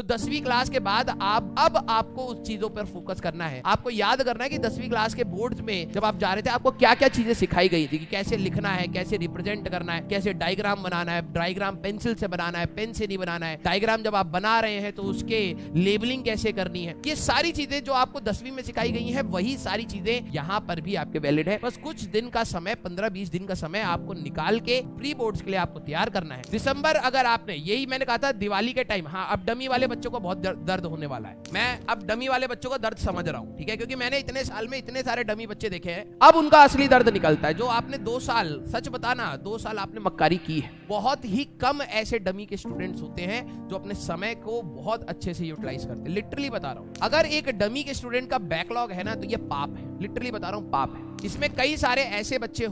तो 10वीं क्लास के बाद अब आपको उस चीजों पर फोकस करना है। आपको याद करना है कि 10वीं क्लास के बोर्ड्स में जब आप जा रहे थे आपको क्या क्या चीजें सिखाई गई थी कि कैसे लिखना है, कैसे रिप्रेजेंट करना है, कैसे डायग्राम बनाना है, डायग्राम पेंसिल से बनाना है, पेन से नहीं बनाना है, डायग्राम जब आप बना रहे हैं तो उसके लेबलिंग कैसे करनी है। ये सारी चीजें जो आपको 10वीं में सिखाई गई है वही सारी चीजें यहाँ पर भी आपके वैलिड है। बस कुछ दिन का समय, 15-20 दिन का समय आपको निकाल के प्री बोर्ड्स के लिए आपको तैयार करना है। दिसंबर अगर आपने, यही मैंने कहा था दिवाली के टाइम, हाँ अब डमी वाले बच्चों को बहुत दर्द होने वाला है। मैं अब डमी वाले बच्चों को दर्द समझ रहा हूँ, ठीक है, क्योंकि मैंने इतने साल में इतने सारे डमी बच्चे देखे हैं। अब उनका असली दर्द निकलता है। जो आपने 2 साल, सच बताना 2 साल आपने मक्कारी की है। बहुत ही कम ऐसे डमी के स्टूडेंट्स होते हैं जो अपने समय को बहुत अच्छे से यूटिलाइज करते हैं। लिटरली बता रहा हूँ, अगर एक डमी के स्टूडेंट का बैकलॉग है ना तो ये पाप है। लिटरली बता रहा हूँ, पाप है। इसमें कई सारे ऐसे बच्चे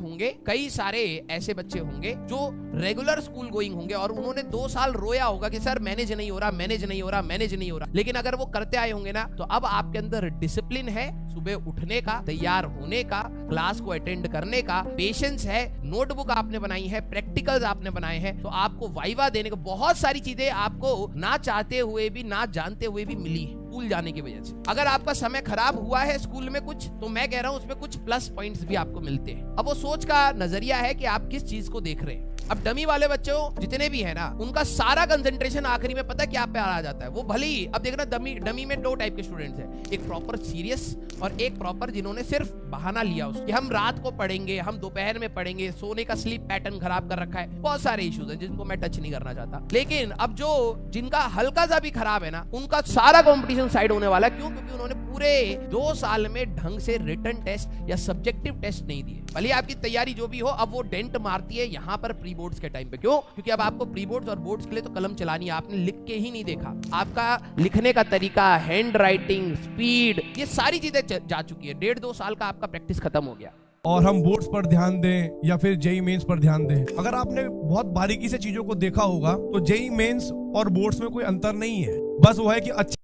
होंगे जो रेगुलर स्कूल गोइंग होंगे और उन्होंने 2 साल रोया होगा कि सर मैनेज नहीं हो रहा, मैनेज नहीं हो रहा, मैनेज नहीं हो रहा। लेकिन अगर वो करते आए होंगे ना तो अब आपके अंदर डिसिप्लिन है, सुबह उठने का, तैयार होने का, क्लास को अटेंड करने का, पेशेंस है, नोटबुक आपने बनाई है, प्रैक्टिकल्स आपने बनाए हैं, तो आपको वाइवा देने को बहुत सारी चीजें आपको ना चाहते हुए भी, ना जानते हुए भी मिली है स्कूल जाने की वजह से। अगर आपका समय खराब हुआ है स्कूल में कुछ, तो मैं कह रहा हूं उसमें कुछ प्लस पॉइंट्स भी आपको मिलते हैं। अब वो सोच का नजरिया है कि आप किस चीज को देख रहे हैं। अब डमी वाले बच्चों जितने भी है ना, उनका सारा कंसंट्रेशन आखिरी में पता क्या पे आ जाता है। वो भले ही, अब देखना डमी में 2 टाइप के स्टूडेंट्स हैं, एक प्रॉपर सीरियस और एक प्रॉपर जिन्होंने सिर्फ बहाना लिया उसकी, हम रात को पढ़ेंगे, हम दोपहर में पढ़ेंगे, सोने का स्लीप पैटर्न खराब कर रखा है। बहुत सारे इश्यूज हैं जिनको मैं टच नहीं करना चाहता। लेकिन अब जो जिनका हल्का सा भी खराब है ना, उनका सारा कॉम्पिटिशन साइड होने वाला है। क्यों? क्योंकि उन्होंने पूरे 2 साल में ढंग से रिटन टेस्ट या सब्जेक्टिव टेस्ट नहीं दिए। भले आपकी तैयारी जो भी हो, अब वो डेंट मारती है यहाँ पर प्री बोर्ड्स के टाइम पे। क्यों? क्योंकि अब आपको प्री बोर्ड्स और बोर्ड्स के लिए तो कलम चलानी है, आपने लिख के ही नहीं देखा। आपका लिखने का तरीका, हैंड राइटिंग, स्पीड, ये सारी चीजें जा चुकी है। 1.5-2 साल का आपका प्रैक्टिस खत्म हो गया। और हम बोर्ड्स पर ध्यान दें या फिर जेई मेंस पर ध्यान दें, अगर आपने बहुत बारीकी से चीजों को देखा होगा तो जेई मेंस और बोर्ड्स में कोई अंतर नहीं है। बस वो है कि अच्छी